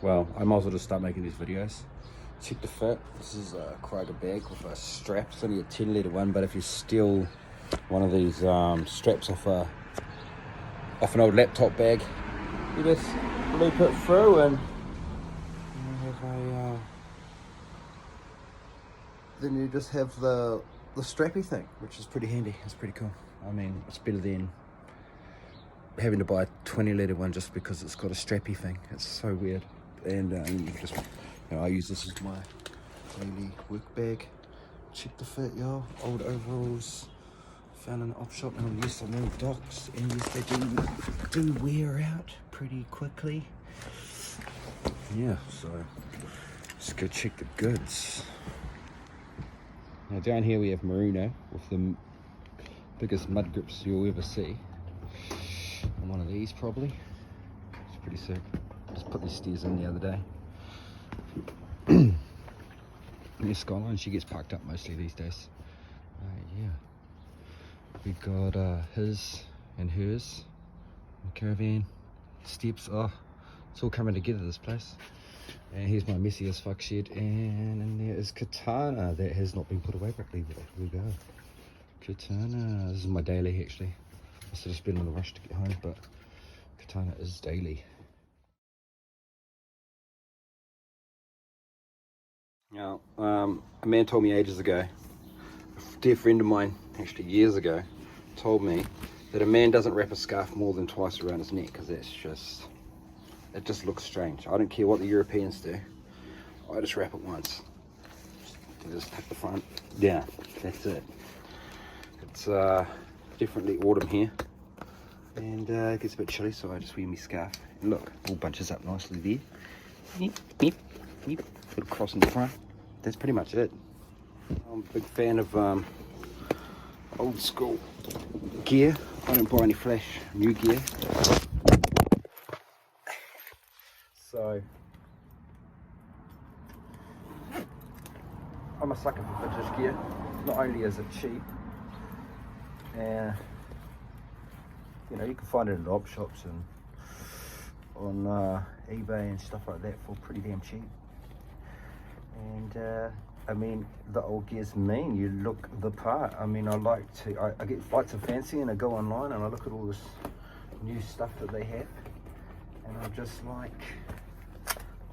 Well, I might as well just start making these videos. Check the fit. This is a Kroger bag with a strap. It's only a 10 litre one, but if you steal one of these straps off an old laptop bag, you just loop it through and you have then you just have the strappy thing, which is pretty handy. It's pretty cool. I mean, it's better than having to buy a 20 litre one just because it's got a strappy thing. It's so weird. And you just, I use this as my daily work bag. Check the fit, y'all. Old overalls, found in the op shop, and yes, I know docs, and yes, they do wear out pretty quickly. Yeah, so let's go check the goods. Now down here we have Merino with the biggest mud grips you'll ever see. And one of these probably. It's pretty sick. Just put these steers in the other day. And the Skyline, she gets parked up mostly these days. Yeah. We got his and hers. Caravan. Steps. Oh, it's all coming together, this place. And here's my messy as fuck shed. And there is Katana that has not been put away properly. There we go. Katana. This is my daily actually. I sort of just been in a rush to get home, but Katana is daily. Now, a man told me ages ago, a dear friend of mine, actually years ago, told me that a man doesn't wrap a scarf more than twice around his neck because it just looks strange. I don't care what the Europeans do. I just wrap it once. Just tap the front. Yeah, that's it. It's definitely autumn here, and it gets a bit chilly, so I just wear my scarf. And look, all bunches up nicely there. Yep, yep, yep. Little cross in the front. That's pretty much it. I'm a big fan of old school gear. I don't buy any flash new gear. So I'm a sucker for vintage gear. Not only is it cheap, and you can find it in op shops and on eBay and stuff like that for pretty damn cheap. And I mean, the old gear's mean. You look the part. I mean, I get lights of fancy, and I go online and I look at all this new stuff that they have, and I'm just like,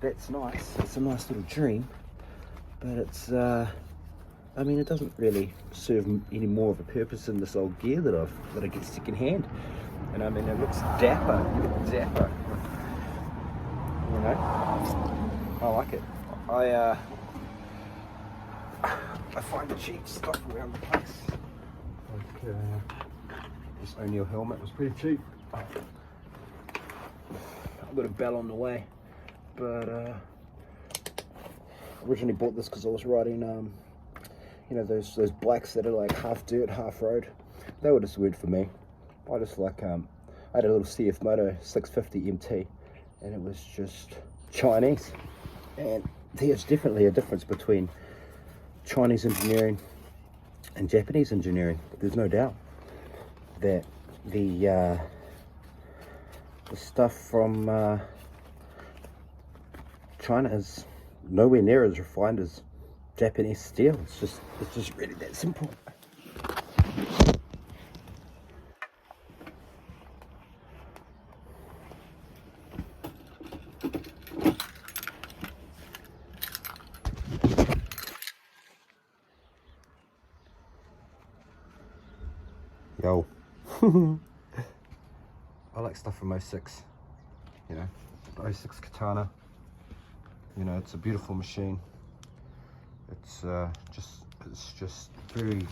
that's nice. It's a nice little dream, but it's I mean, it doesn't really serve any more of a purpose than this old gear that I get second hand. And I mean, it looks dapper. I like it. I find the cheap stuff around the place. Like this O'Neill helmet was pretty cheap. I've got a bell on the way, but originally bought this because I was riding those bikes that are like half dirt, half road. They were just weird for me. I just like I had a little CF Moto 650 MT, and it was just Chinese. And there's definitely a difference between Chinese engineering and Japanese engineering. There's no doubt that the stuff from China is nowhere near as refined as Japanese steel. It's just really that simple. Yo. I like stuff from 06, the 06 Katana. It's a beautiful machine. It's just very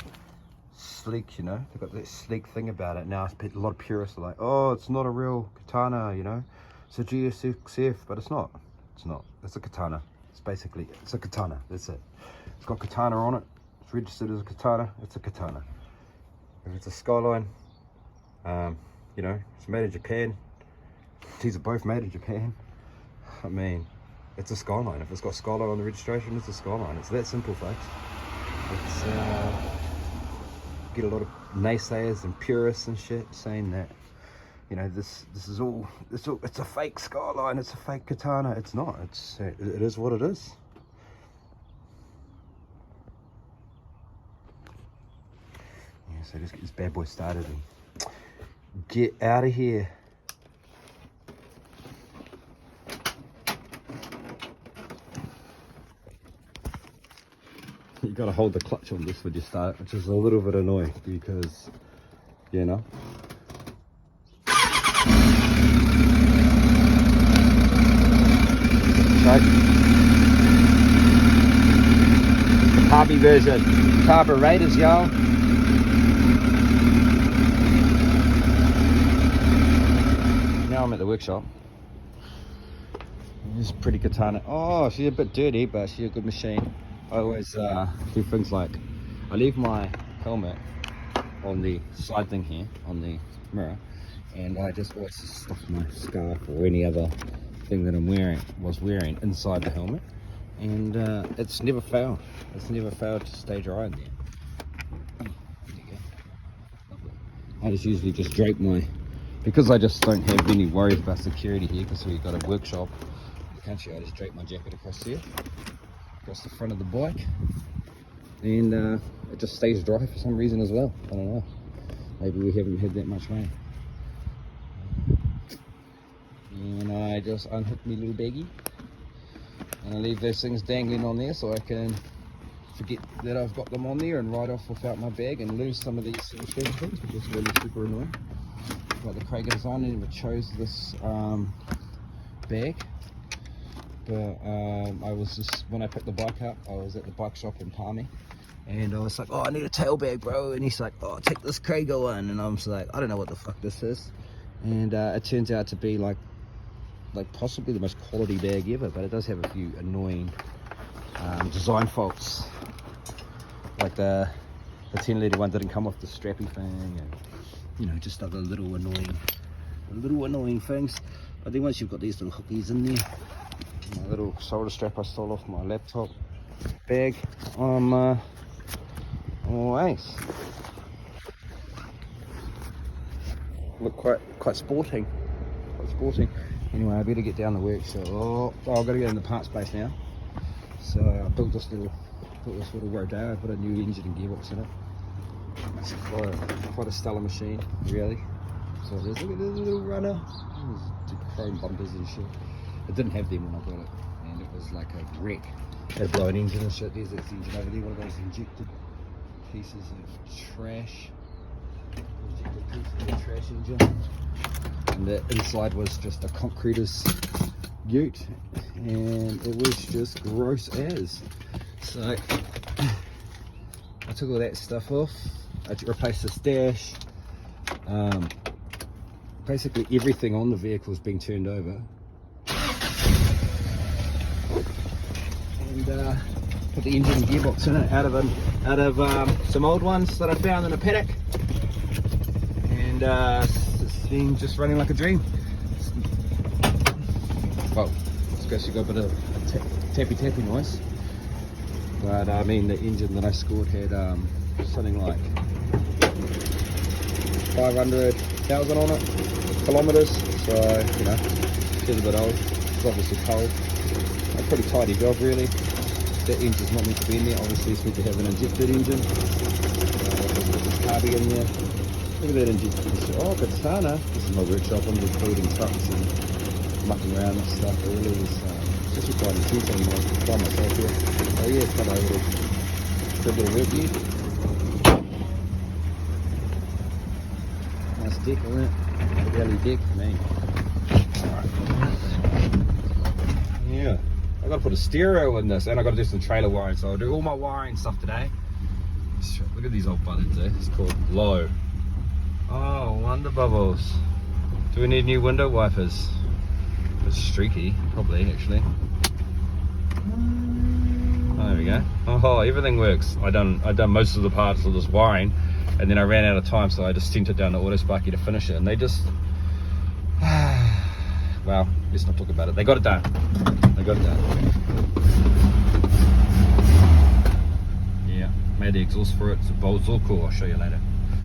sleek, they've got that sleek thing about it. Now a lot of purists are like, oh, it's not a real Katana, it's a GSXF, but it's not. It's a Katana. It's a Katana. That's it. It's got Katana on it. It's registered as a Katana. It's a Katana. If it's a Skyline, it's made in Japan. These are both made in Japan. I mean, it's a Skyline. If it's got Skyline on the registration, it's a Skyline. It's that simple, folks. It's get a lot of naysayers and purists and shit saying that you know, this is all, it's a fake Skyline, it's a fake Katana. It's not, it is what it is. Yeah, so just get this bad boy started and get out of here. You gotta hold the clutch on this when you start, which is a little bit annoying because, you know. Right. The Hobby version, carburetors, y'all. Now I'm at the workshop. This is pretty Katana. Oh, she's a bit dirty, but she's a good machine. I always do things like, I leave my helmet on the side thing here, on the mirror, and I just always stuff my scarf or any other thing that was wearing inside the helmet, and it's never failed. It's never failed to stay dry in there. There you go. I just usually just drape my, because I just don't have any worries about security here, because we've got a workshop in the country. I just drape my jacket across here, across the front of the bike, and it just stays dry for some reason as well. I don't know, maybe we haven't had that much rain. And I just unhook my little baggie and I leave those things dangling on there so I can forget that I've got them on there and ride off without my bag and lose some of these special things, which is really super annoying. Got the Krager design, I never chose this bag, but I was just, when I picked the bike up, I was at the bike shop in Palmy, and I was like, oh, I need a tail bag, bro, and he's like, oh, take this Krager one, and I'm just like, I don't know what the fuck this is, and it turns out to be like possibly the most quality bag ever, but it does have a few annoying design faults, like the 10-litre one didn't come off the strappy thing, and you know, just other little annoying things. But then once you've got these little hookies in there, my little shoulder strap I stole off my laptop bag, I'm all ace. Look quite sporting. Anyway, I better get down the work, so I've got to get in the parts space now. So I built this little Rodeo. I put a new engine and gearbox in it. It's quite a stellar machine, really. So there's look at this little runner. There's chrome bumpers and shit. It didn't have them when I got it, and it was like a wreck. It had a blown engine and shit. There's that engine over there, one of those injected pieces of trash. Injected pieces of trash engine. And the inside was just a concreter's ute, and it was just gross as. So I took all that stuff off. I replaced this dash. Basically everything on the vehicle is being turned over, and put the engine and gearbox in it out of some old ones that I found in a paddock, and it's been just running like a dream. Well, it's because you got a bit of tappy noise, but I mean the engine that I scored had something like 500,000 on it, kilometers, so you know, it's a bit old. It's obviously cold. A pretty tidy job really. That engine's not meant to be in there, obviously it's meant to have an injected engine. There's this carby in there. Look at that injected. Oh, Katana. This is my workshop. I'm just building trucks and mucking around and stuff. It really is just required attention by myself here. Oh yeah, it's got a good bit of work here. Nice deck on it. Belly deck, man. Yeah. I gotta put a stereo in this, and I gotta do some trailer wiring, so I'll do all my wiring stuff today. Look at these old buttons there. It's called low. Oh, wonder bubbles. Do we need new window wipers? It's streaky, probably actually. Oh, there we go. Oh, everything works. I done most of the parts of this wiring, and then I ran out of time, so I just sent it down to Autosparky to finish it, and they just well, let's not talk about it. They got it done. They got it done. Yeah, made the exhaust for it. It's all cool. I'll show you later.